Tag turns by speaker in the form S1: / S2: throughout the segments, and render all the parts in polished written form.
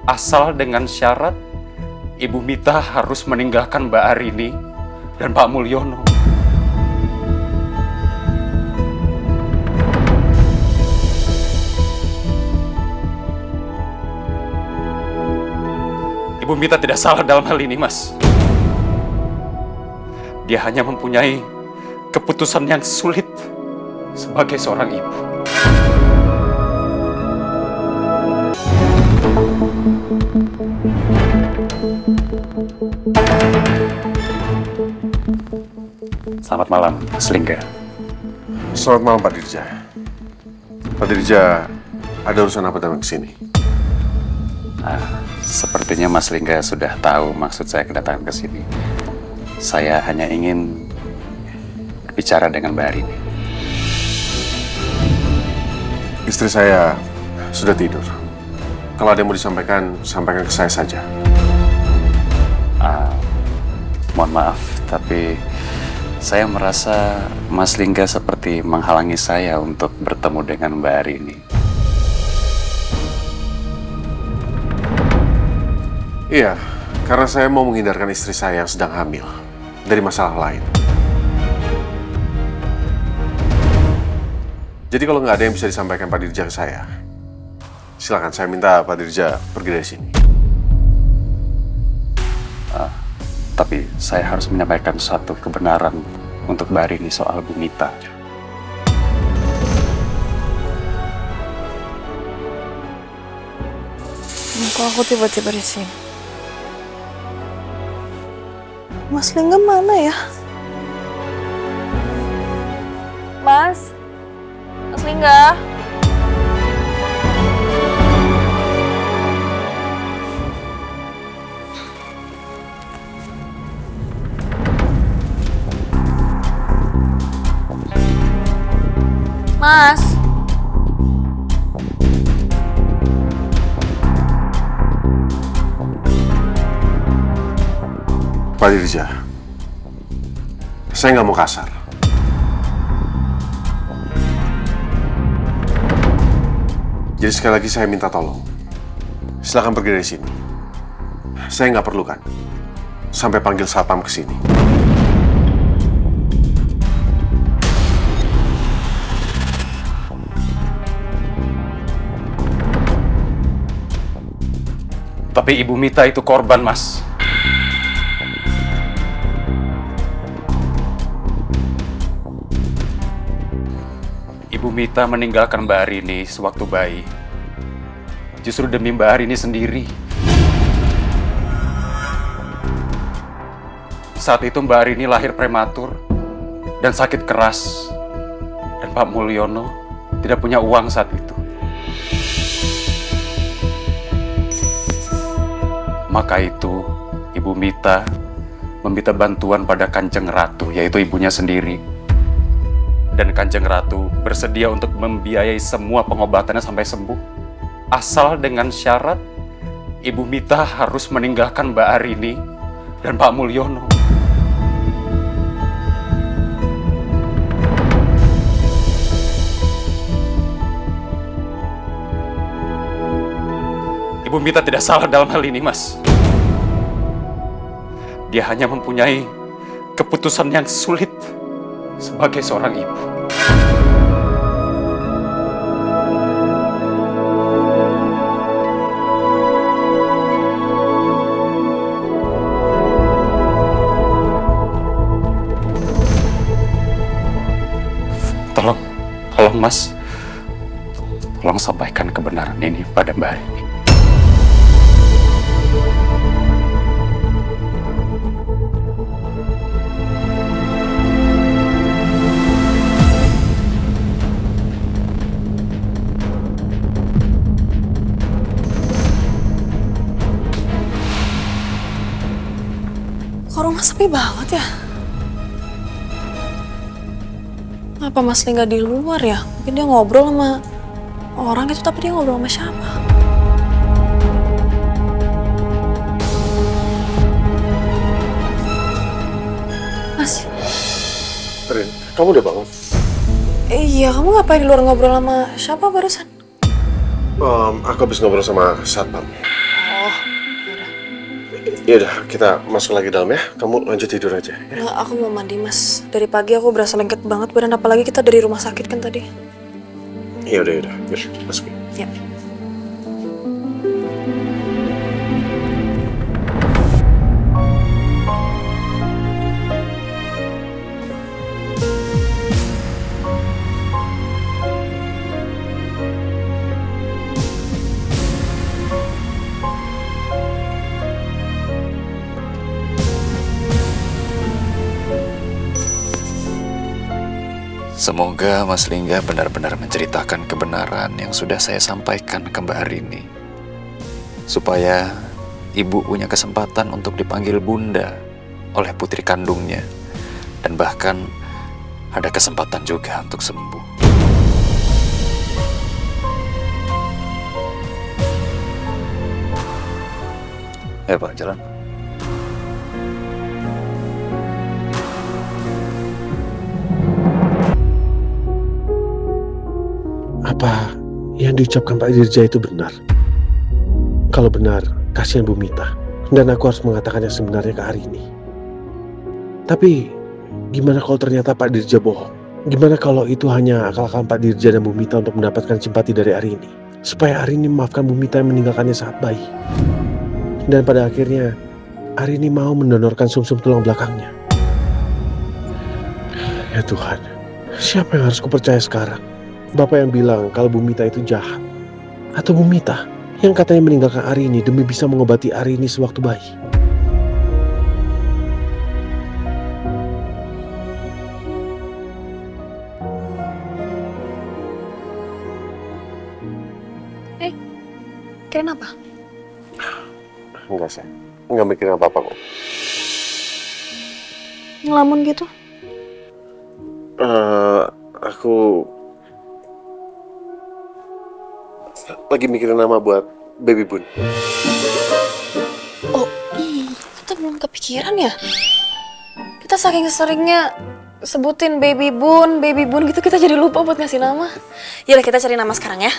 S1: Asal dengan syarat Ibu Mita harus meninggalkan Mbak Arini dan Pak Mulyono. Ibu Mita tidak salah dalam hal ini, Mas. Dia hanya mempunyai keputusan yang sulit sebagai seorang ibu. Selamat malam, Mas Lingga.
S2: Selamat malam, Pak Dirja. Pak Dirja, ada urusan apa datang ke sini?
S1: Sepertinya Mas Lingga sudah tahu maksud saya kedatangan ke sini. Saya hanya ingin bicara dengan Mbak Arini.
S2: Istri saya sudah tidur. Kalau ada yang mau disampaikan, sampaikan ke saya saja.
S1: Mohon maaf, tapi saya merasa Mas Lingga seperti menghalangi saya untuk bertemu dengan Mbak Arini.
S2: Iya, karena saya mau menghindarkan istri saya yang sedang hamil dari masalah lain. Jadi kalau nggak ada yang bisa disampaikan Pak Dirja ke saya, silakan saya minta Pak Dirja pergi dari sini.
S1: Tapi saya harus menyampaikan suatu kebenaran untuk Mbak Arini soal Bu Mita.
S3: Kok aku tiba-tiba di sini? Mas Lingga mana ya? Mas Lingga? Mas?
S2: Pak Dirja, saya nggak mau kasar. Jadi sekali lagi saya minta tolong. Silakan pergi dari sini. Saya nggak perlukan. Sampai panggil satpam ke sini.
S1: Tapi Ibu Mita itu korban, Mas. Ibu Mita meninggalkan Mbak Arini sewaktu bayi. Justru demi Mbak Arini sendiri. Saat itu Mbak Arini lahir prematur dan sakit keras. Dan Pak Mulyono tidak punya uang saat itu. Maka itu, Ibu Mita meminta bantuan pada Kanjeng Ratu, yaitu ibunya sendiri. Dan Kanjeng Ratu bersedia untuk membiayai semua pengobatannya sampai sembuh. Asal dengan syarat, Ibu Mita harus meninggalkan Mbak Arini dan Pak Mulyono. Ibu Mita tidak salah dalam hal ini, Mas. Dia hanya mempunyai keputusan yang sulit sebagai seorang ibu. Tolong Mas, tolong sampaikan kebenaran ini pada Mbak Arini.
S3: Kok rumah sepi banget ya? Apa Mas Lingga di luar ya? Mungkin dia ngobrol sama orang itu, tapi dia ngobrol sama siapa? Mas?
S2: Rin, kamu udah bangun?
S3: Iya, kamu ngapain di luar ngobrol sama siapa barusan?
S2: Aku habis ngobrol sama satpam.
S3: Oh, yaudah.
S2: Ya udah, kita masuk lagi dalam ya. Kamu lanjut tidur aja. Ya?
S3: Nggak, aku mau mandi mas. Dari pagi aku berasa lengket banget badan, apalagi kita dari rumah sakit kan tadi.
S2: Ya udah. Biar masuk.
S3: Ya.
S1: Semoga Mas Lingga benar-benar menceritakan kebenaran yang sudah saya sampaikan ke Mbak Arini. Supaya ibu punya kesempatan untuk dipanggil bunda oleh putri kandungnya. Dan bahkan ada kesempatan juga untuk sembuh. Ya Pak, jalan.
S2: Apa yang diucapkan Pak Dirja itu benar? Kalau benar, kasihan Bu Mita. Dan aku harus mengatakannya sebenarnya ke Arini. Tapi, gimana kalau ternyata Pak Dirja bohong? Gimana kalau itu hanya akal-akalan Pak Dirja dan Bu Mita untuk mendapatkan simpati dari Arini? Supaya Arini memaafkan Bu Mita yang meninggalkannya saat bayi. Dan pada akhirnya, Arini mau mendonorkan sumsum tulang belakangnya. Ya Tuhan, siapa yang harus kupercaya sekarang? Bapak yang bilang kalau Bu Mita itu jahat? Atau Bu Mita yang katanya meninggalkan Arini demi bisa mengobati Arini sewaktu bayi?
S3: Kirain apa?
S2: Enggak sih, enggak mikirin apa-apa kok.
S3: Ngelamun gitu?
S2: Aku lagi mikirin nama buat Baby Bun.
S3: Oh iya, kita belum kepikiran ya. Kita saking seringnya sebutin baby bun gitu, kita jadi lupa buat ngasih nama. Yaudah, kita cari nama sekarang ya.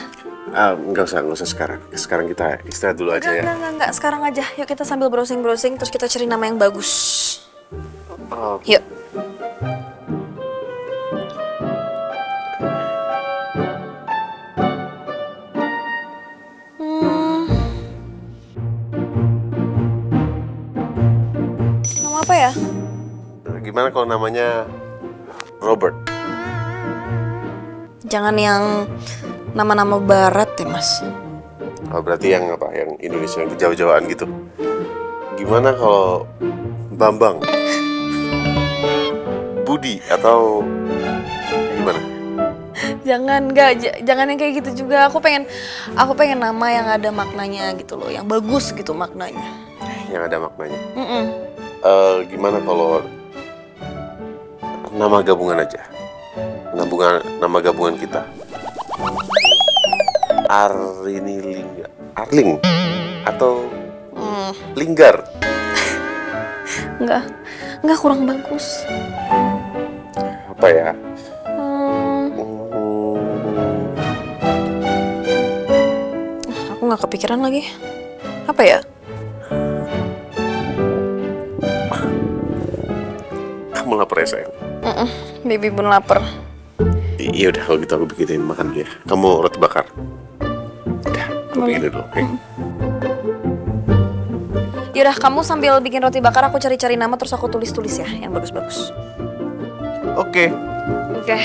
S2: Enggak usah sekarang. Sekarang kita istirahat dulu aja ya.
S3: Enggak, sekarang aja. Yuk kita sambil browsing terus kita cari nama yang bagus. Yuk. Nama apa ya?
S2: Gimana kalau namanya Robert?
S3: Jangan yang nama-nama barat ya, Mas.
S2: Oh, berarti yang apa? Yang Indonesia yang jauh-jauhan gitu. Gimana kalau Bambang? Budi atau gimana?
S3: Jangan yang kayak gitu juga. Aku pengen nama yang ada maknanya gitu loh, yang bagus gitu maknanya.
S2: Yang ada maknanya. Gimana kalau nama gabungan aja? Nama gabungan kita. Arling atau Linggar?
S3: Enggak, kurang bagus.
S2: Apa ya?
S3: Aku nggak kepikiran lagi. Apa ya?
S2: Kamu lapar ya sayang?
S3: Baby Bun lapar.
S2: Iya udah, kalau gitu aku bikinin makan dulu ya. Kamu roti bakar. Udah, aku bikinin dulu, oke?
S3: Yaudah, kamu sambil bikin roti bakar, aku cari-cari nama terus aku tulis-tulis ya, yang bagus-bagus.
S2: Oke.
S3: Oke.